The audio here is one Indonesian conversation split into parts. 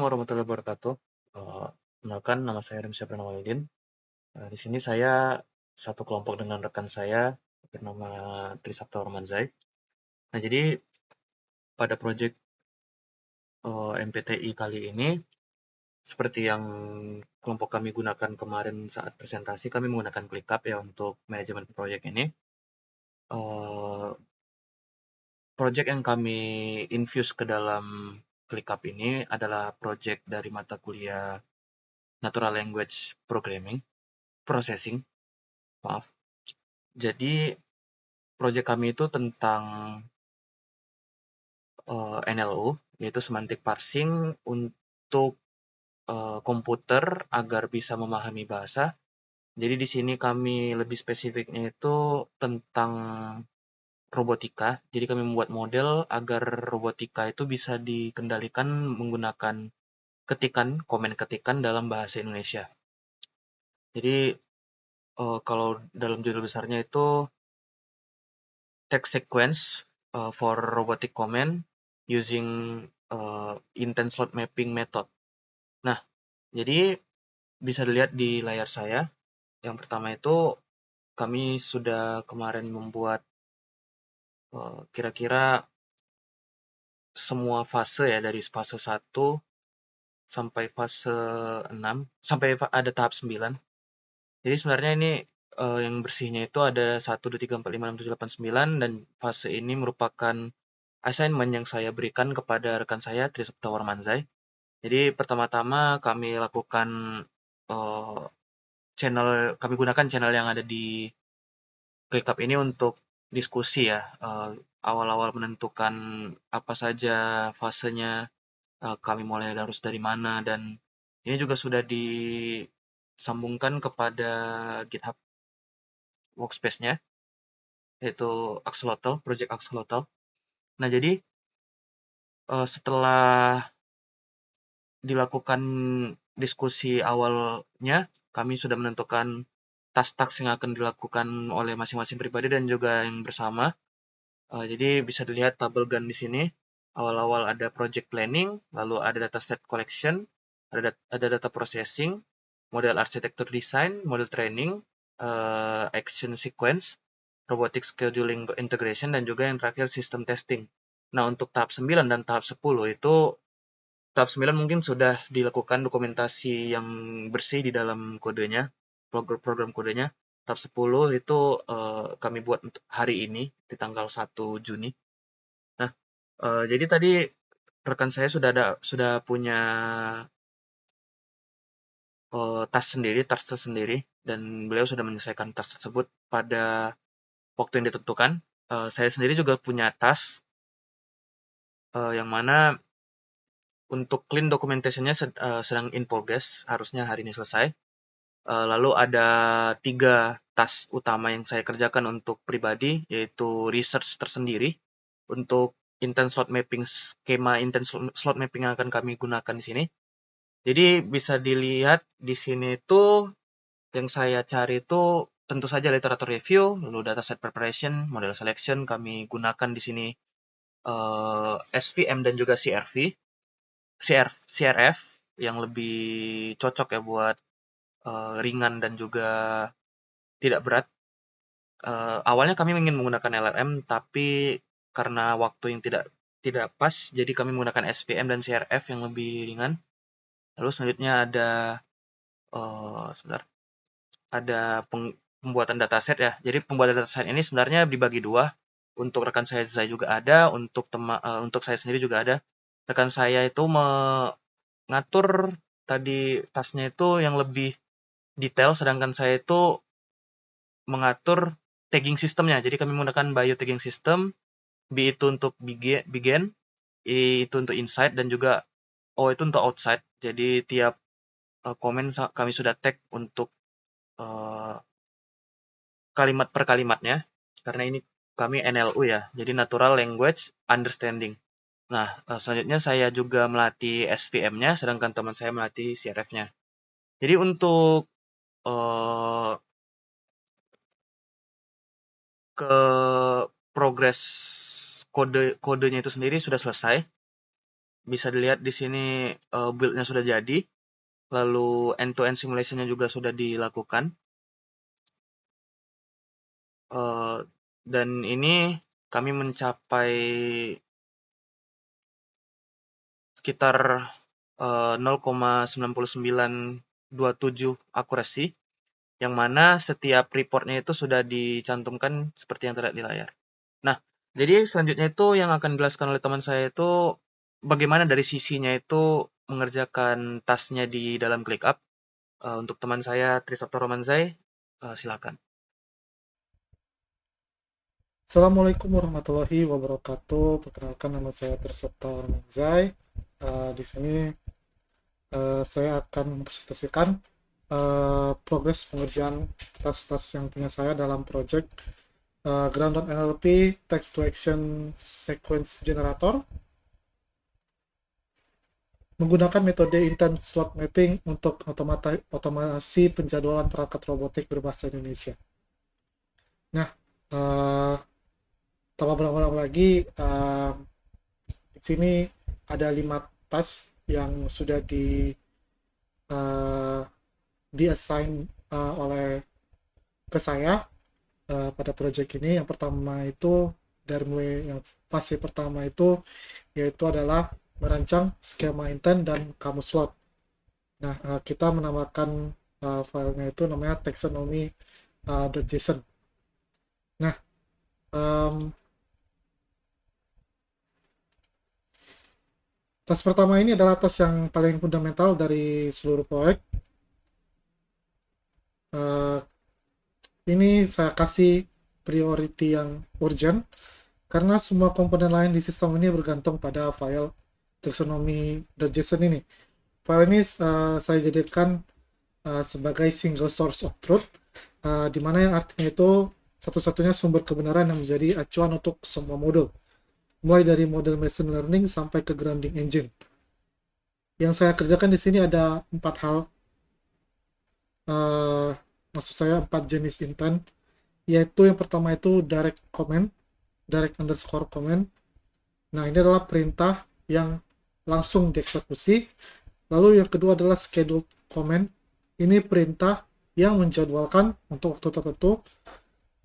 warahmatullahi wabarakatuh. Kenalkan, nama saya Rimsyah Pranawalidin. Di sini saya satu kelompok dengan rekan saya bernama Trisakta Ormanzai. Nah, jadi pada proyek MPTI kali ini, seperti yang kelompok kami gunakan kemarin saat presentasi, kami menggunakan ClickUp ya untuk manajemen proyek ini. Eh, Proyek yang kami infuse ke dalam ClickUp ini adalah proyek dari mata kuliah Natural Language Processing, maaf. Jadi proyek kami itu tentang NLU, yaitu semantic parsing untuk komputer agar bisa memahami bahasa. Jadi di sini kami lebih spesifiknya itu tentang robotika. Jadi kami membuat model agar robotika itu bisa dikendalikan menggunakan komen ketikan dalam bahasa Indonesia. Jadi kalau dalam judul besarnya itu text sequence for robotic command using intent slot mapping method. Nah, jadi bisa dilihat di layar saya. Yang pertama itu kami sudah kemarin membuat kira-kira semua fase ya, dari fase 1 sampai fase 6 sampai ada tahap 9. Jadi sebenarnya ini yang bersihnya itu ada 1, 2, 3, 4, 5, 6, 7, 8, 9, dan fase ini merupakan assignment yang saya berikan kepada rekan saya, Trisakta Warmanzai. Jadi pertama-tama kami lakukan eh, kami gunakan channel yang ada di ClickUp ini untuk diskusi ya. Awal-awal menentukan apa saja fasenya, kami mulai harus dari mana, dan ini juga sudah disambungkan kepada GitHub Workspace-nya, yaitu Axolotl, Project Axolotl. Nah, jadi setelah dilakukan diskusi awalnya, kami sudah menentukan task-task yang akan dilakukan oleh masing-masing pribadi dan juga yang bersama. Jadi bisa dilihat tabel gun di sini. Awal-awal ada project planning, lalu ada dataset collection, ada data processing, model architecture design, model training, action sequence, robotic scheduling integration, dan juga yang terakhir system testing. Nah, untuk tahap 9 dan tahap 10 itu, tahap 9 mungkin sudah dilakukan dokumentasi yang bersih di dalam kodenya, program kodenya. Tahap 10 itu kami buat untuk hari ini di tanggal 1 Juni. Nah, jadi tadi rekan saya sudah punya task sendiri, dan beliau sudah menyelesaikan task tersebut pada waktu yang ditentukan. Saya sendiri juga punya task yang mana untuk clean documentation-nya sedang in progress, harusnya hari ini selesai. Lalu ada 3 task utama yang saya kerjakan untuk pribadi, yaitu research tersendiri untuk skema intent slot mapping yang akan kami gunakan di sini. Jadi bisa dilihat di sini itu yang saya cari itu tentu saja literatur review, lalu dataset preparation, model selection, kami gunakan di sini SVM dan juga CRF yang lebih cocok ya buat ringan dan juga tidak berat. Awalnya kami ingin menggunakan LLM, tapi karena waktu yang tidak pas, jadi kami menggunakan SVM dan CRF yang lebih ringan. Lalu selanjutnya sebentar, ada pembuatan dataset ya. Jadi pembuatan dataset ini sebenarnya dibagi dua. Untuk rekan saya juga ada, untuk saya sendiri juga ada. Rekan saya itu mengatur tadi tasnya itu yang lebih detail, sedangkan saya itu mengatur tagging sistemnya. Jadi kami menggunakan bio tagging system, B itu untuk begin, I itu untuk inside, dan juga O itu untuk outside. Jadi tiap komen kami sudah tag untuk kalimat per kalimatnya, karena ini kami NLU ya, jadi Natural Language Understanding. Nah, selanjutnya saya juga melatih SVM-nya, sedangkan teman saya melatih CRF-nya. Jadi untuk ke progres kodenya itu sendiri sudah selesai. Bisa dilihat di sini build-nya sudah jadi, lalu end-to-end simulation-nya juga sudah dilakukan. Dan ini kami mencapai sekitar 0,9927 akurasi, yang mana setiap reportnya itu sudah dicantumkan seperti yang terlihat di layar. Nah, jadi selanjutnya itu yang akan dijelaskan oleh teman saya itu bagaimana dari sisinya itu mengerjakan tasnya di dalam ClickUp. Untuk teman saya Trisapto Romanzai, silakan. Assalamualaikum warahmatullahi wabarakatuh. Perkenalkan, nama saya Trisapto Armanzai. Di sini saya akan mempresentasikan progres pengerjaan tas-tas yang punya saya dalam project Grounded NLP Text to Action Sequence Generator menggunakan metode Intent Slot Mapping untuk otomasi penjadwalan perangkat robotik berbahasa Indonesia. Nah, uh, tanpa berlama-lama lagi, di sini ada 5 task yang sudah uh, di-assign oleh ke saya pada project ini. Yang pertama itu dari mulai yang fase pertama itu yaitu adalah merancang skema intent dan kamus slot. Nah, kita menamakan filenya itu namanya taxonomy.json. Nah, um, tas pertama ini adalah tas yang paling fundamental dari seluruh proyek. Uh, ini saya kasih priority yang urgent karena semua komponen lain di sistem ini bergantung pada file taxonomy.json ini. File ini saya jadikan sebagai single source of truth, di mana yang artinya itu satu-satunya sumber kebenaran yang menjadi acuan untuk semua model, mulai dari model machine learning sampai ke grounding engine. Yang saya kerjakan di sini ada 4 hal, maksud saya 4 jenis intent, yaitu yang pertama itu direct comment, direct underscore comment. Nah, ini adalah perintah yang langsung dieksekusi. Lalu yang kedua adalah scheduled comment. Ini perintah yang menjadwalkan untuk waktu tertentu.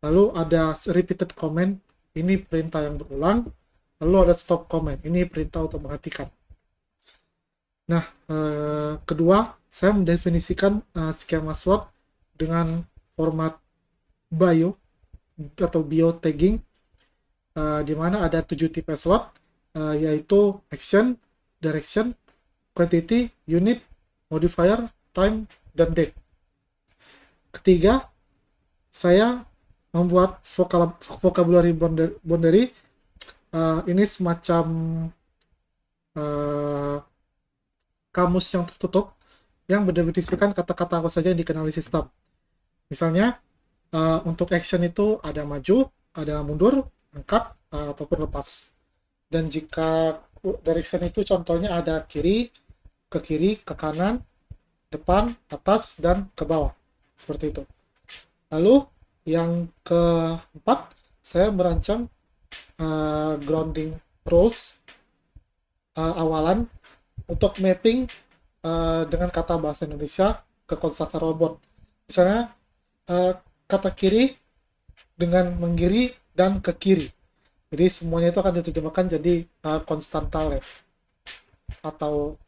Lalu ada repeated comment. Ini perintah yang berulang. Lalu ada stop comment. Ini perintah untuk menghentikan. Nah, kedua, saya mendefinisikan skema slot dengan format bio atau bio tagging, di mana ada 7 tipe slot, yaitu action, direction, quantity, unit, modifier, time, dan date. Ketiga, saya membuat vocabulary boundary. Ini semacam kamus yang tertutup yang mendefinisikan kata-kata apa saja yang dikenali sistem. Misalnya, untuk action itu ada maju, ada mundur, angkat, ataupun lepas. Dan jika direction itu contohnya ada kiri, ke kanan, depan, atas, dan ke bawah. Seperti itu. Lalu yang keempat, saya merancang grounding rules awalan untuk mapping dengan kata bahasa Indonesia ke kosakata robot. Misalnya kata kiri dengan menggiri dan ke kiri. Jadi semuanya itu akan diterjemahkan jadi konstanta left atau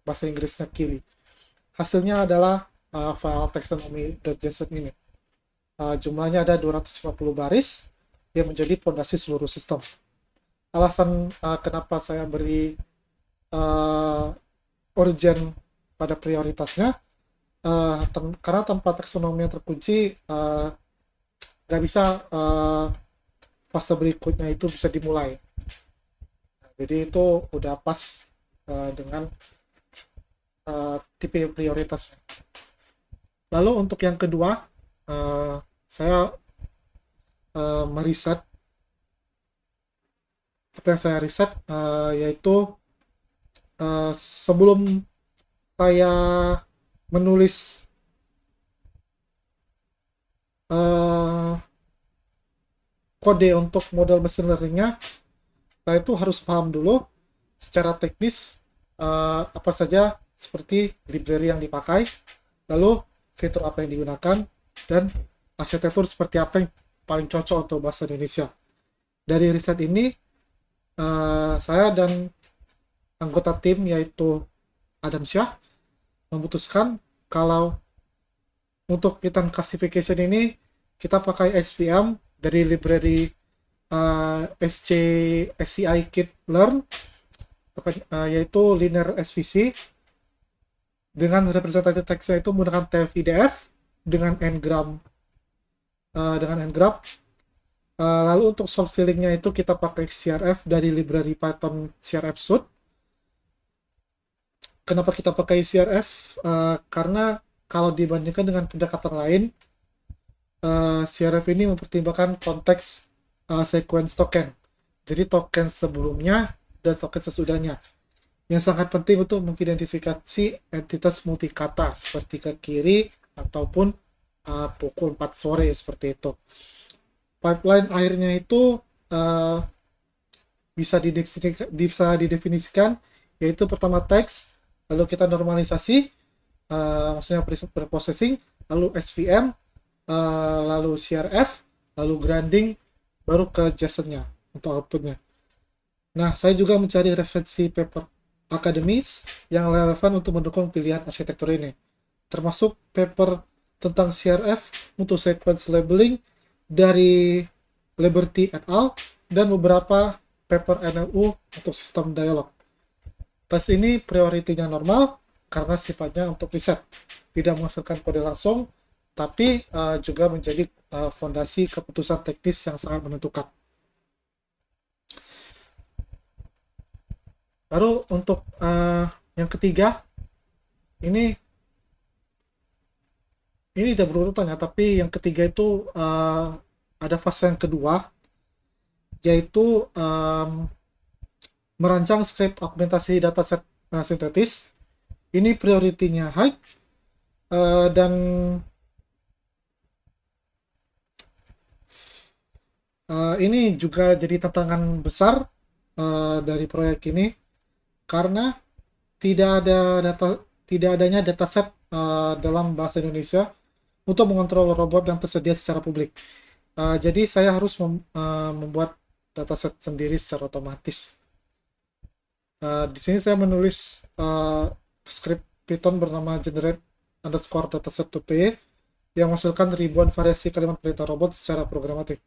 bahasa Inggrisnya kiri. Hasilnya adalah file taxonomy.json ini. Jumlahnya ada 250 baris yang menjadi fondasi seluruh sistem. Alasan kenapa saya beri urgent pada prioritasnya, karena tanpa taksonomi yang terkunci nggak bisa fase berikutnya itu bisa dimulai. Jadi itu udah pas dengan tipe prioritasnya. Lalu untuk yang kedua, saya meriset, apa yang saya riset yaitu sebelum saya menulis kode untuk model machine learning-nya, saya itu harus paham dulu secara teknis apa saja seperti library yang dipakai, lalu fitur apa yang digunakan, dan arsitektur seperti apa yang paling cocok untuk bahasa Indonesia. Dari riset ini, saya dan anggota tim yaitu Adam Syah memutuskan kalau untuk return classification ini kita pakai SVM dari library SC SCI Kit Learn, yaitu linear SVC, dengan representasi teksnya itu menggunakan TF-IDF dengan ngram lalu untuk solve fillingnya itu kita pakai CRF dari library Python CRF Suite. Kenapa kita pakai CRF? Karena kalau dibandingkan dengan pendekatan lain, CRF ini mempertimbangkan konteks sequence token. Jadi token sebelumnya dan token sesudahnya. Yang sangat penting untuk mengidentifikasi entitas multikata seperti ke kiri ataupun pukul 4 sore seperti itu. Pipeline akhirnya itu bisa didefinisikan, yaitu pertama teks, lalu kita normalisasi, maksudnya preprocessing, lalu SVM, lalu CRF, lalu grinding, baru ke JSON-nya untuk outputnya. Nah, saya juga mencari referensi paper akademis yang relevan untuk mendukung pilihan arsitektur ini, termasuk paper tentang CRF untuk sequence labeling dari Liberty et al. Dan beberapa paper NLU untuk sistem dialog. Tes ini prioritinya normal karena sifatnya untuk riset, tidak menghasilkan kode langsung, tapi juga menjadi fondasi keputusan teknis yang sangat menentukan. Lalu untuk yang ketiga, ini udah berurutan ya, tapi yang ketiga itu ada fase yang kedua, yaitu merancang script augmentasi dataset sintetis. Ini prioritinya high, dan ini juga jadi tantangan besar dari proyek ini, karena tidak adanya dataset dalam bahasa Indonesia untuk mengontrol robot yang tersedia secara publik. Jadi saya harus membuat dataset sendiri secara otomatis. Di sini saya menulis script Python bernama generate_dataset2py yang menghasilkan ribuan variasi kalimat perintah robot secara programatik.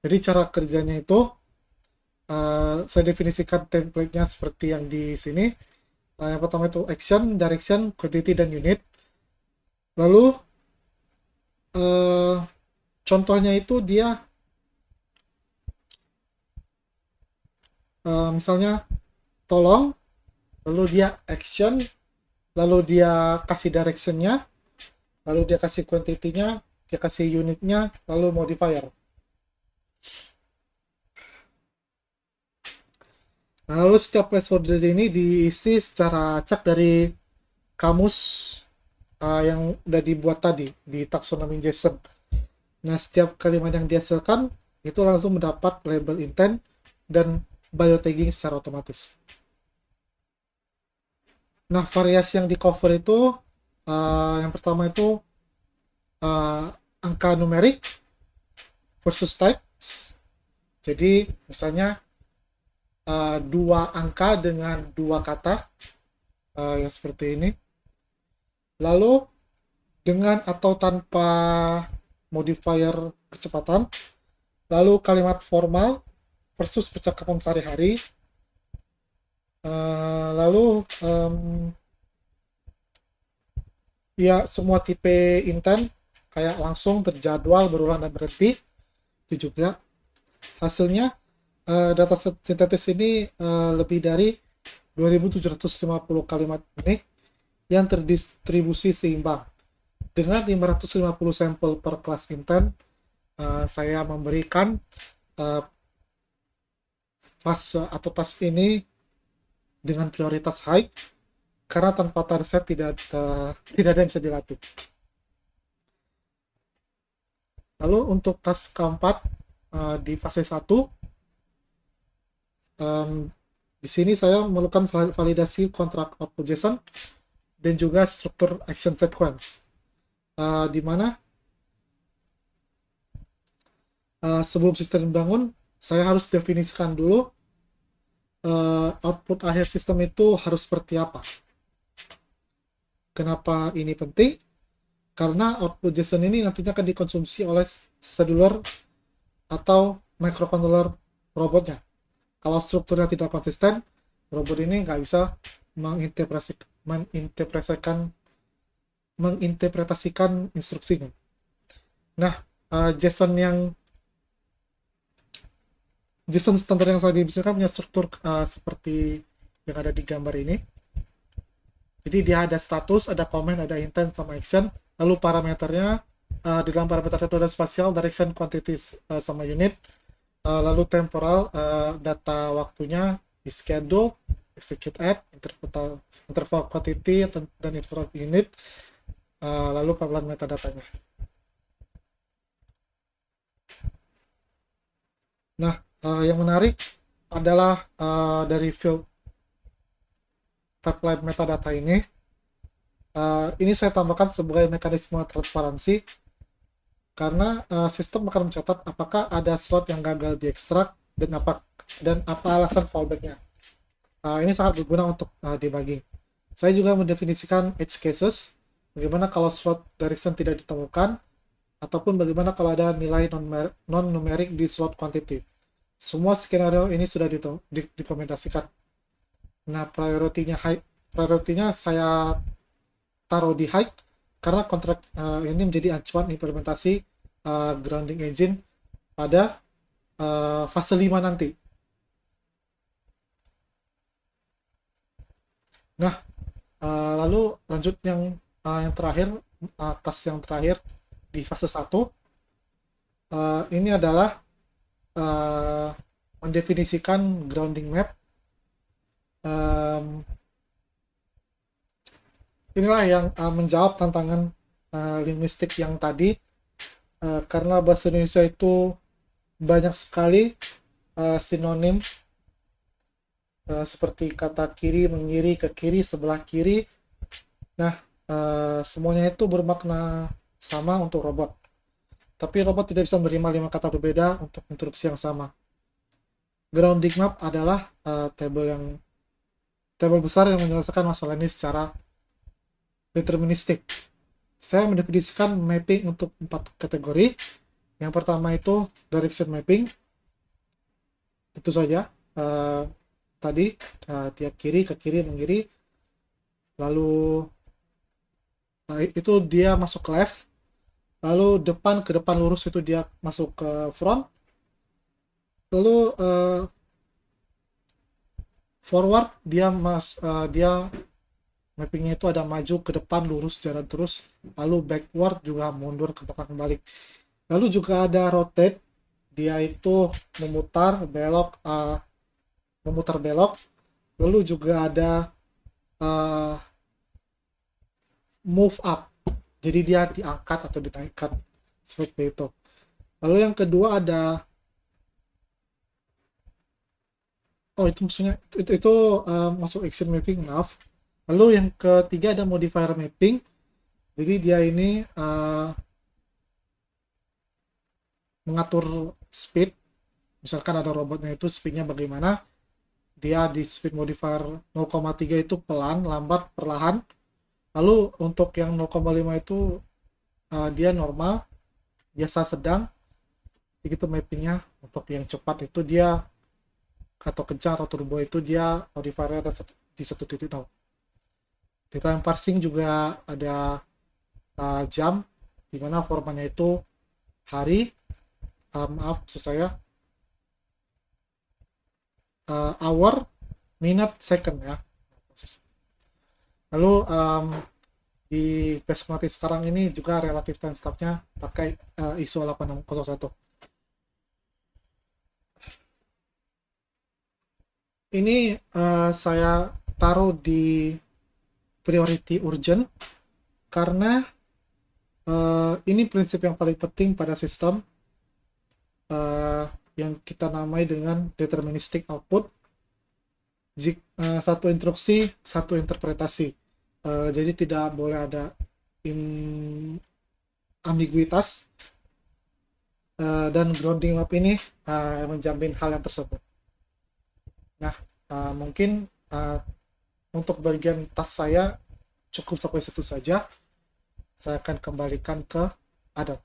Jadi cara kerjanya itu saya definisikan template-nya seperti yang di sini. Yang pertama itu action, direction, quantity, dan unit. Lalu contohnya itu dia misalnya tolong, lalu dia action, lalu dia kasih direction-nya, lalu dia kasih quantity-nya, dia kasih unit-nya, lalu modifier. Nah, lalu setiap placeholder ini diisi secara acak dari kamus yang udah dibuat tadi di taksonomi JSON. Nah, setiap kalimat yang dihasilkan itu langsung mendapat label intent dan biotagging secara otomatis. Nah, variasi yang di cover itu yang pertama itu angka numerik versus types. Jadi misalnya 2 angka dengan 2 kata, yang seperti ini. Lalu dengan atau tanpa modifier kecepatan. Lalu kalimat formal versus percakapan sehari-hari. Lalu ya semua tipe intent kayak langsung, terjadwal, berulang, dan berhenti. Itu juga hasilnya data sintetis ini lebih dari 2750 kalimat unik yang terdistribusi seimbang. Dengan 550 sampel per kelas intent, saya memberikan fase atau task ini dengan prioritas high, karena tanpa target tidak ada yang bisa dilatih. Lalu untuk task keempat di fase 1, Di sini saya melakukan validasi kontrak output JSON dan juga struktur action sequence. Di mana sebelum sistem dibangun, saya harus definisikan dulu output akhir sistem itu harus seperti apa. Kenapa ini penting? Karena output JSON ini nantinya akan dikonsumsi oleh scheduler atau microcontroller robotnya. Kalau strukturnya tidak konsisten, robot ini nggak bisa menginterpretasikan instruksinya. Nah, JSON standar yang saya definisikan punya struktur seperti yang ada di gambar ini. Jadi dia ada status, ada comment, ada intent, sama action. Lalu parameternya, di dalam parameter itu ada spatial, direction, quantity, sama unit. Lalu temporal, data waktunya, schedule, execute at, interval quantity, dan interval unit. Lalu pembuatan metadatanya. Nah, yang menarik adalah dari field pipeline metadata ini saya tambahkan sebagai mekanisme transparansi karena sistem akan mencatat apakah ada slot yang gagal diekstrak dan apa alasan fallbacknya. Ini sangat berguna untuk debugging. Saya juga mendefinisikan edge cases, bagaimana kalau slot direction tidak ditemukan, ataupun bagaimana kalau ada nilai non-numerik di slot quantity. Semua skenario ini sudah diimplementasikan. Nah, priority-nya saya taruh di high karena kontrak ini menjadi acuan implementasi grounding engine pada fase 5 nanti. Nah, lalu lanjut yang terakhir, task yang terakhir di fase 1. Ini adalah mendefinisikan grounding map. Inilah yang menjawab tantangan linguistik yang tadi, karena bahasa Indonesia itu banyak sekali sinonim seperti kata kiri, mengiri, ke kiri, sebelah kiri. Nah, semuanya itu bermakna sama untuk robot. Tapi robot tidak bisa menerima 5 kata berbeda untuk instruksi yang sama. Grounding map adalah tabel besar yang menyelesaikan masalah ini secara deterministik. Saya mendefinisikan mapping untuk 4 kategori. Yang pertama itu direction mapping. Tentu saja tadi tiap kiri, ke kiri, mengiri. Lalu itu dia masuk ke left. Lalu depan ke depan lurus itu dia masuk ke front. Lalu forward dia mappingnya itu ada maju ke depan lurus jalan terus, lalu backward juga mundur ke belakang balik. Lalu juga ada rotate, dia itu memutar belok. Lalu juga ada move up, jadi dia diangkat atau dinaikkan seperti itu. Lalu yang kedua ada itu maksudnya itu masuk action mapping, maaf. Lalu yang ketiga ada modifier mapping, jadi dia ini mengatur speed. Misalkan ada robotnya itu speednya bagaimana, dia di speed modifier 0,3 itu pelan, lambat, perlahan. Lalu untuk yang 0,5 itu dia normal, biasa, sedang. Begitu mappingnya. Untuk yang cepat itu dia atau kencang atau turbo itu dia modifiernya ada di 1.0. Di time parsing juga ada jam, dimana formanya itu hari, maksud saya hour, minute, second ya. Lalu di basmati sekarang ini juga relative timestampnya pakai ISO 8601. Ini saya taruh di priority urgent karena ini prinsip yang paling penting pada sistem yang kita namai dengan deterministic output. Satu instruksi, satu interpretasi. Jadi tidak boleh ada ambiguitas, dan grounding map ini menjamin hal yang tersebut. Nah, mungkin untuk bagian tas saya cukup sampai situ saja. Saya akan kembalikan ke Adam.